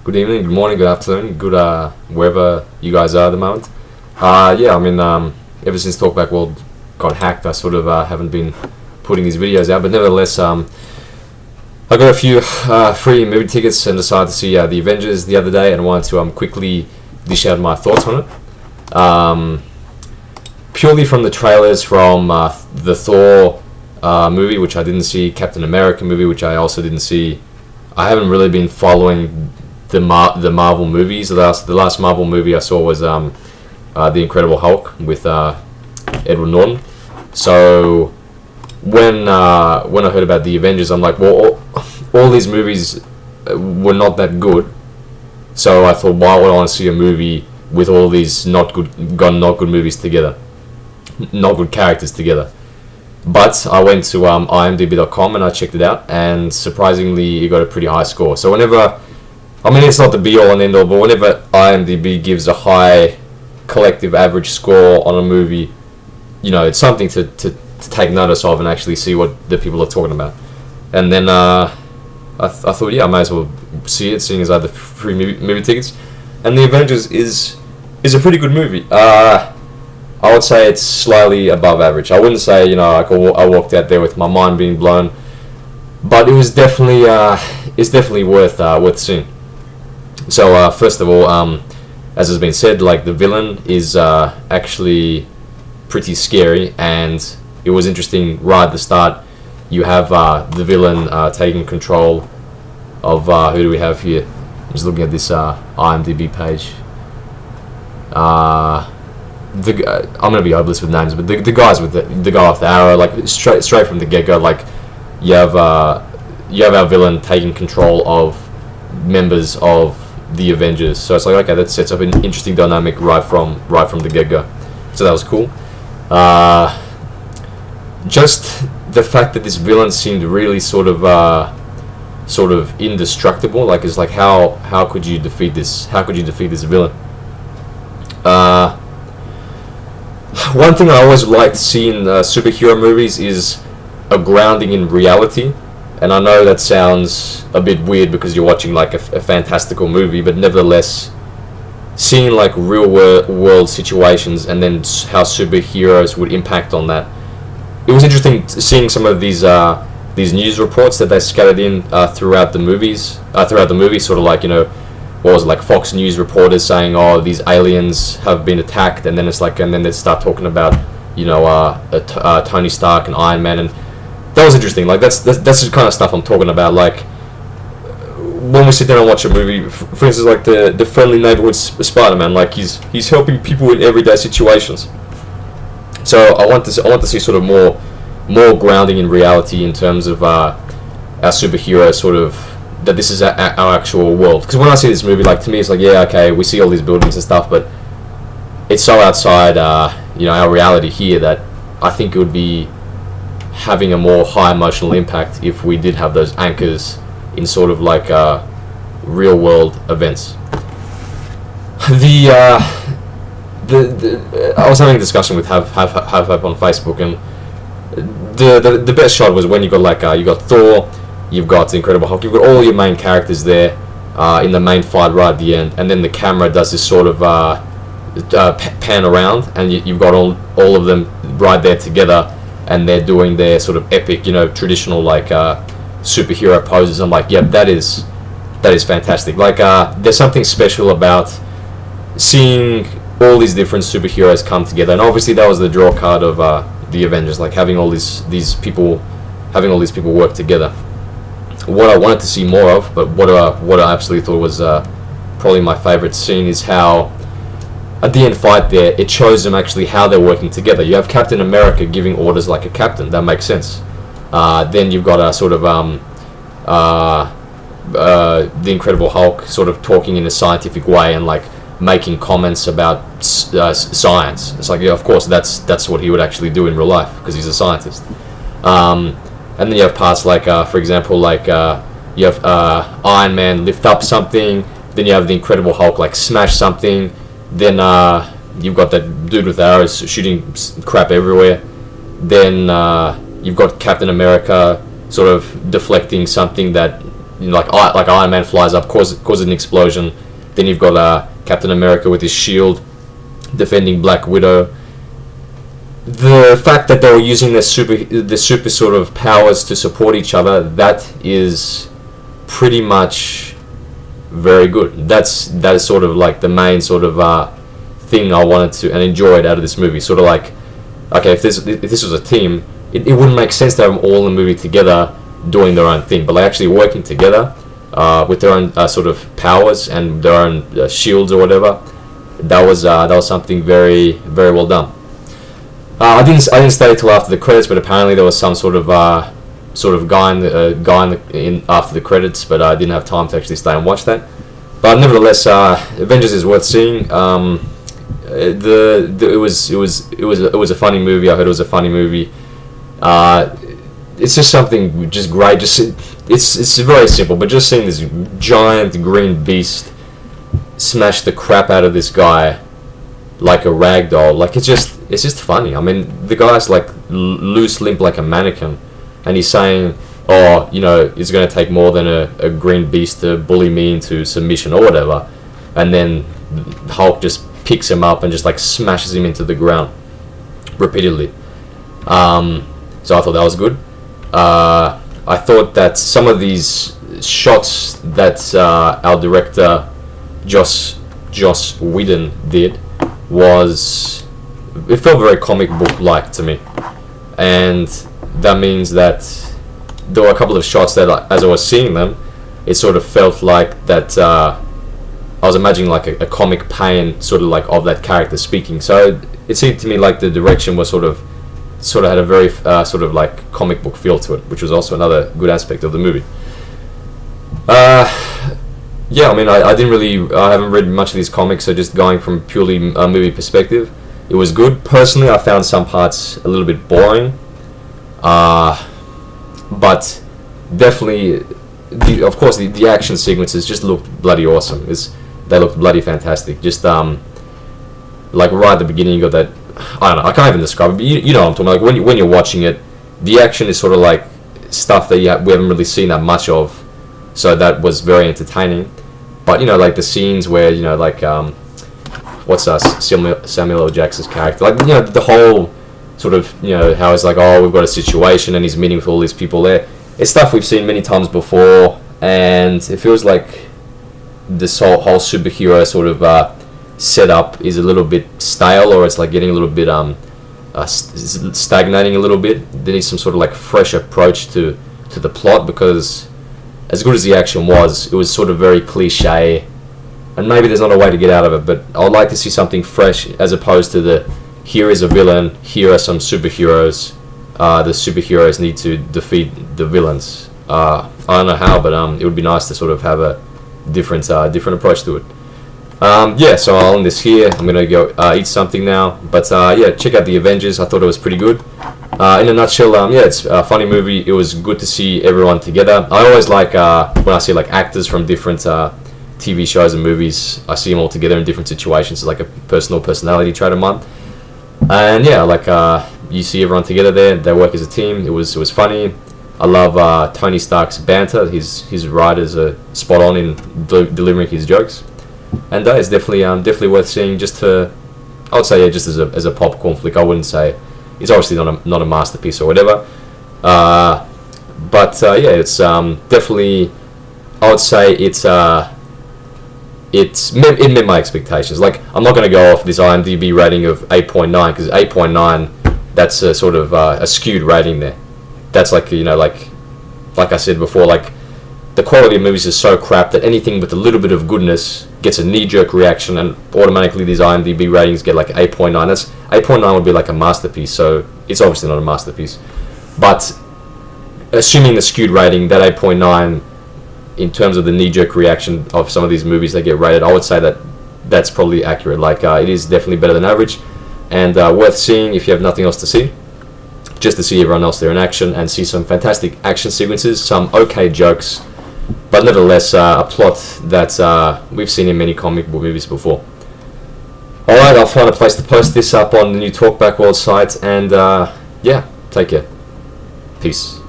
good evening, good morning, good afternoon, good wherever you guys are at the moment. Ever since Talkback World got hacked, I sort of haven't been putting these videos out, but nevertheless, I got a few free movie tickets and decided to see the Avengers the other day, and wanted to quickly dish out my thoughts on it. Purely from the trailers from the Thor movie, which I didn't see, Captain America movie, which I also didn't see. I haven't really been following the Marvel movies. The last Marvel movie I saw was The Incredible Hulk with Edward Norton. So when I heard about the Avengers, I'm like, well, all these movies were not that good. So I thought, why would I want to see a movie with all these not good movies together, not good characters together? But I went to imdb.com and I checked it out, and surprisingly, it got a pretty high score. So whenever, it's not the be-all and end-all, but whenever IMDb gives a high collective average score on a movie, it's something to take notice of and actually see what the people are talking about. And then I thought, I might as well see it, seeing as I had the free movie tickets. And The Avengers is a pretty good movie. I would say it's slightly above average. I wouldn't say, I walked out there with my mind being blown, but it was definitely worth seeing. So first of all, as has been said, the villain is actually pretty scary, and it was interesting right at the start. You have the villain taking control of who do we have here? I'm just looking at this IMDb page. I'm gonna be hopeless with names, but the guys with the guy with the arrow, straight from the get go, you have our villain taking control of members of the Avengers. So it's okay, that sets up an interesting dynamic right from the get go. So that was cool. Just the fact that this villain seemed really sort of indestructible. How could you defeat this? How could you defeat this villain? One thing I always like to see in superhero movies is a grounding in reality. And I know that sounds a bit weird because you're watching a fantastical movie, but nevertheless, seeing real world situations and then how superheroes would impact on that. It was interesting seeing some of these news reports that they scattered in throughout the movie, sort of what was it, Fox News reporters saying, "Oh, these aliens have been attacked," and then and then they start talking about, Tony Stark and Iron Man, and that was interesting. That's the kind of stuff I'm talking about. When we sit down and watch a movie, for instance, the friendly neighborhood Spider-Man, he's helping people in everyday situations. So I want to see sort of more grounding in reality in terms of our superheroes, sort of, that this is our actual world. Because when I see this movie, to me, it's okay, we see all these buildings and stuff, but it's so outside, our reality here, that I think it would be having a more high emotional impact if we did have those anchors in sort of real world events. I was having a discussion with Have on Facebook, and the best shot was when you got you got Thor, you've got the Incredible Hulk, you've got all your main characters there in the main fight right at the end, and then the camera does this sort of pan around, and you've got all of them right there together, and they're doing their sort of epic, traditional superhero poses. I'm that is fantastic. There's something special about seeing all these different superheroes come together, and obviously that was the draw card of the Avengers, having all these people work together. What I wanted to see more of, but what I absolutely thought was probably my favorite scene, is how at the end fight there, it shows them actually how they're working together. You have Captain America giving orders like a captain. That makes sense. Then you've got a sort of the Incredible Hulk sort of talking in a scientific way and making comments about science. It's of course that's what he would actually do in real life because he's a scientist. And then you have parts for example, you have Iron Man lift up something. Then you have the Incredible Hulk smash something. Then you've got that dude with arrows shooting crap everywhere. Then you've got Captain America sort of deflecting something that like Iron Man flies up, causes an explosion. Then you've got Captain America with his shield defending Black Widow. The fact that they were using their super sort of powers to support each other, that is pretty much very good. That is sort of like the main sort of thing I wanted to and enjoyed out of this movie. Sort of like, okay, if this was a team, it wouldn't make sense to have them all in the movie together doing their own thing, but like actually working together with their own sort of powers and their own shields or whatever. That was something very, very well done. I didn't stay till after the credits, but apparently there was some sort of guy in after the credits, but I didn't have time to actually stay and watch that. But nevertheless, Avengers is worth seeing. It was a funny movie. I heard it was a funny movie. It's just something just great. It's very simple, but just seeing this giant green beast smash the crap out of this guy like a rag doll, like it's just funny. I mean, the guy's like loose limp like a mannequin, and he's saying, "Oh, it's going to take more than a green beast to bully me into submission or whatever," and then Hulk just picks him up and just like smashes him into the ground repeatedly. So I thought that was good. I thought that some of these shots that our director Joss Whedon did it felt very comic book like to me, and that means that there were a couple of shots that as I was seeing them, it sort of felt like that I was imagining like a comic pain sort of like of that character speaking. So it seemed to me like the direction was sort of had a very sort of like comic book feel to it, which was also another good aspect of the movie. Yeah, I mean, I haven't read much of these comics, so just going from purely a movie perspective, it was good. Personally, I found some parts a little bit boring, but definitely, of course, the action sequences just looked bloody awesome. They looked bloody fantastic. Just like right at the beginning, you got that. I don't know. I can't even describe it, but you know what I'm talking about. Like when you're watching it, the action is sort of like stuff that we haven't really seen that much of. So that was very entertaining. But like the scenes where like Samuel L. Jackson's character, like the whole sort of how it's like, oh, we've got a situation and he's meeting with all these people there. It's stuff we've seen many times before, and it feels like this whole superhero sort of setup is a little bit stale, or it's like getting a little bit stagnating a little bit. There needs some sort of like fresh approach to the plot, because as good as the action was, it was sort of very cliche, and maybe there's not a way to get out of it, but I would like to see something fresh as opposed to here is a villain, here are some superheroes, the superheroes need to defeat the villains. I don't know how, but it would be nice to sort of have a different approach to it. Yeah, so I'll end this here. I'm going to go eat something now, but yeah, check out the Avengers. I thought it was pretty good. In a nutshell, yeah, it's a funny movie. It was good to see everyone together. I always like when I see like actors from different TV shows and movies. I see them all together in different situations. It's like a personality trait of mine. And yeah, like you see everyone together there. They work as a team. It was funny. I love Tony Stark's banter. His writers are spot on in delivering his jokes, and it's definitely worth seeing. I would say, yeah, just as a popcorn flick. I wouldn't say it's obviously not a masterpiece or whatever, but yeah, it's definitely. I would say it met my expectations. Like, I'm not going to go off this IMDb rating of 8.9, because 8.9, that's a sort of a skewed rating there. That's like, like I said before, like the quality of movies is so crap that anything with a little bit of goodness gets a knee-jerk reaction, and automatically these IMDb ratings get like 8.9. That's 8.9 would be like a masterpiece, so it's obviously not a masterpiece. But assuming the skewed rating, that 8.9, in terms of the knee-jerk reaction of some of these movies that get rated, I would say that's probably accurate. Like it is definitely better than average, and worth seeing if you have nothing else to see. Just to see everyone else there in action and see some fantastic action sequences, some okay jokes, but nevertheless a plot that we've seen in many comic book movies before. Alright, I'll find a place to post this up on the new Talkback World site, and yeah, take care. Peace.